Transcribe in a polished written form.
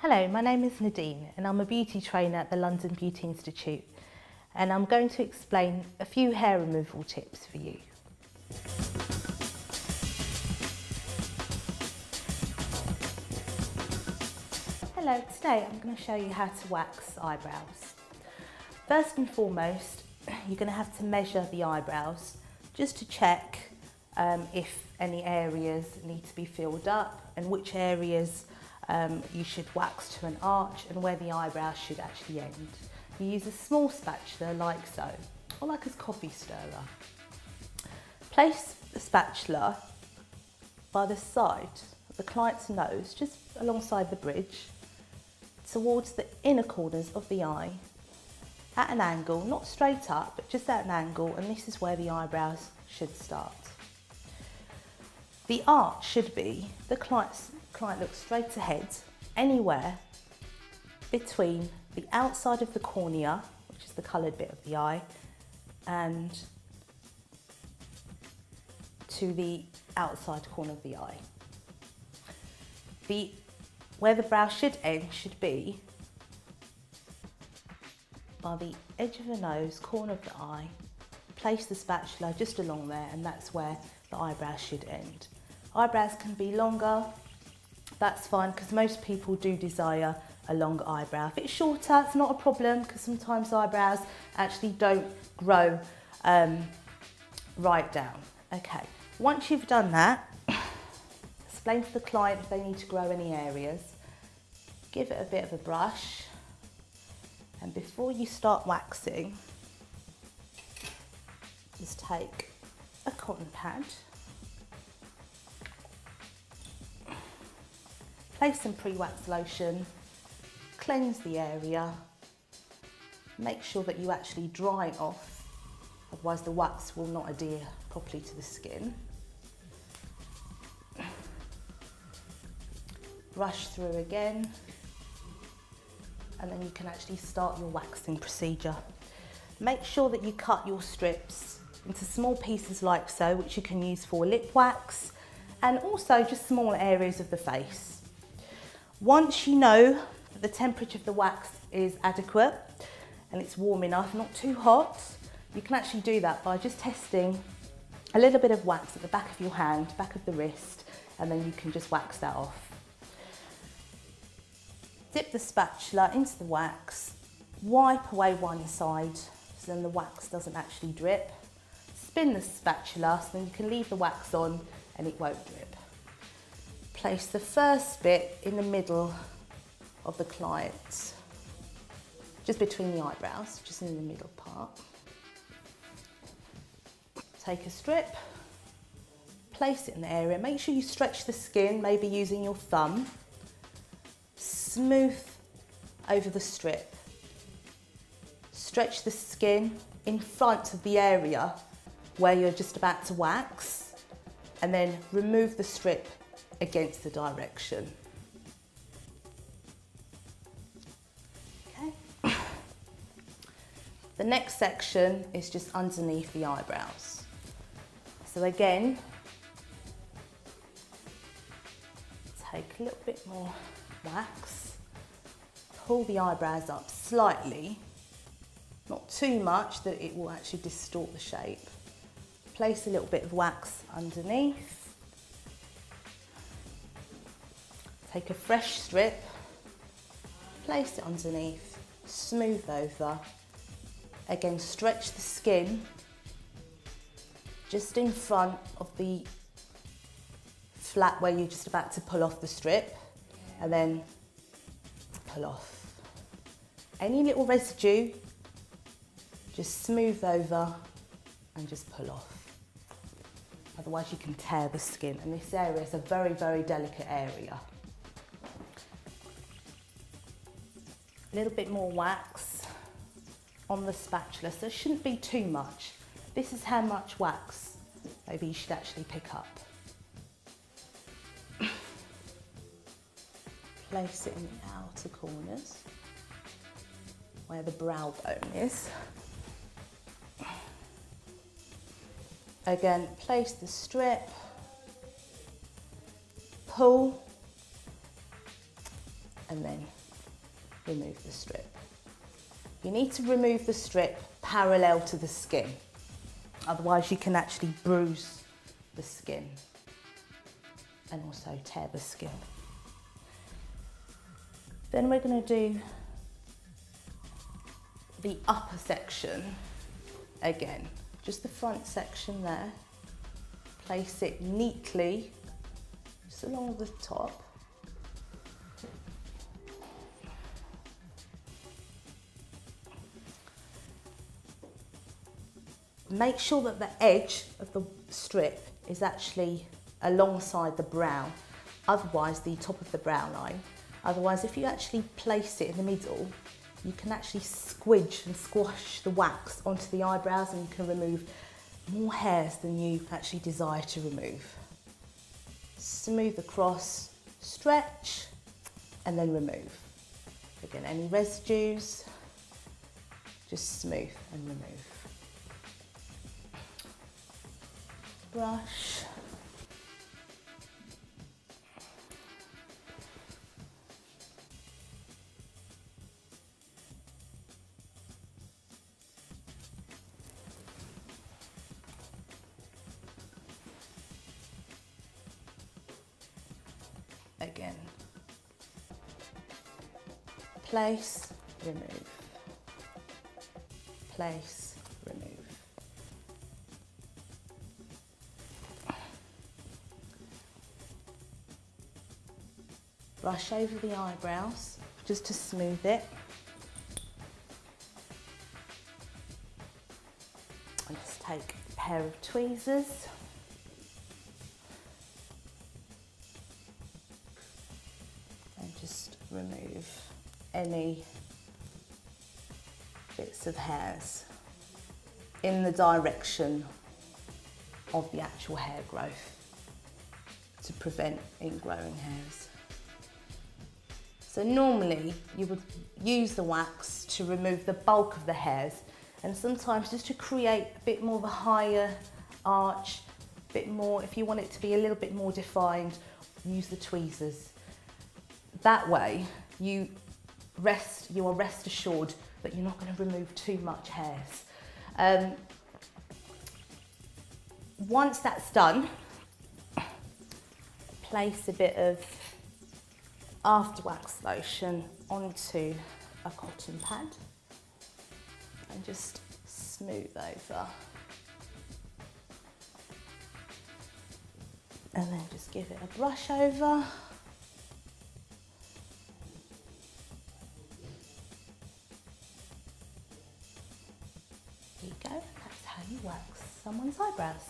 Hello, my name is Nadine and I'm a beauty trainer at the London Beauty Institute, and I'm going to explain a few hair removal tips for you. Hello, today I'm going to show you how to wax eyebrows. First and foremost, you're going to have to measure the eyebrows just to check if any areas need to be filled up and which areas you should wax to an arch and where the eyebrows should actually end. You use a small spatula like so, or like a coffee stirrer. Place the spatula by the side of the client's nose, just alongside the bridge, towards the inner corners of the eye, at an angle, not straight up, but just at an angle, and this is where the eyebrows should start. The arch should be, the client looks straight ahead, anywhere between the outside of the cornea, which is the coloured bit of the eye, and to the outside corner of the eye. Where the brow should end should be by the edge of the nose, corner of the eye. Place the spatula just along there, and that's where the eyebrows should end. Eyebrows can be longer, that's fine, because most people do desire a longer eyebrow. If it's shorter, it's not a problem, because sometimes eyebrows actually don't grow right down. Okay, once you've done that, explain to the client if they need to grow any areas. Give it a bit of a brush, and before you start waxing, just take a cotton pad, place some pre-wax lotion, cleanse the area, make sure that you actually dry it off, otherwise the wax will not adhere properly to the skin. Brush through again, and then you can actually start your waxing procedure. Make sure that you cut your strips into small pieces like so, which you can use for lip wax, and also just small areas of the face. Once you know that the temperature of the wax is adequate and it's warm enough, not too hot, you can actually do that by just testing a little bit of wax at the back of your hand, back of the wrist, and then you can just wax that off. Dip the spatula into the wax, wipe away one side so then the wax doesn't actually drip. Spin the spatula so then you can leave the wax on and it won't drip. Place the first bit in the middle of the client, just between the eyebrows, just in the middle part. Take a strip, place it in the area, make sure you stretch the skin, maybe using your thumb. Smooth over the strip. Stretch the skin in front of the area where you're just about to wax, and then remove the strip against the direction. Okay. The next section is just underneath the eyebrows. So again, take a little bit more wax, pull the eyebrows up slightly, not too much that it will actually distort the shape. Place a little bit of wax underneath. Take a fresh strip, place it underneath, smooth over. Again, stretch the skin just in front of the flap where you're just about to pull off the strip, and then pull off. Any little residue, just smooth over and just pull off. Otherwise you can tear the skin, and this area is a very, very delicate area. A little bit more wax on the spatula, so it shouldn't be too much. This is how much wax maybe you should actually pick up. Place it in the outer corners where the brow bone is. Again, place the strip, pull, and then remove the strip. You need to remove the strip parallel to the skin, otherwise you can actually bruise the skin and also tear the skin. Then we're going to do the upper section again, just the front section there. Place it neatly just along the top. Make sure that the edge of the strip is actually alongside the brow, otherwise the top of the brow line. Otherwise, if you actually place it in the middle, you can actually squidge and squash the wax onto the eyebrows, and you can remove more hairs than you actually desire to remove. Smooth across, stretch, and then remove. Again, any residues, just smooth and remove. Brush. Again. Place, remove. Place, remove. Brush over the eyebrows just to smooth it. And just take a pair of tweezers. And just remove any bits of hairs in the direction of the actual hair growth to prevent ingrowing hairs. So normally you would use the wax to remove the bulk of the hairs, and sometimes just to create a bit more of a higher arch, a bit more, if you want it to be a little bit more defined, use the tweezers. That way you are rest assured that you're not going to remove too much hairs. Once that's done, place a bit of after wax lotion onto a cotton pad and just smooth over, and then just give it a brush over. There you go, that's how you wax someone's eyebrows.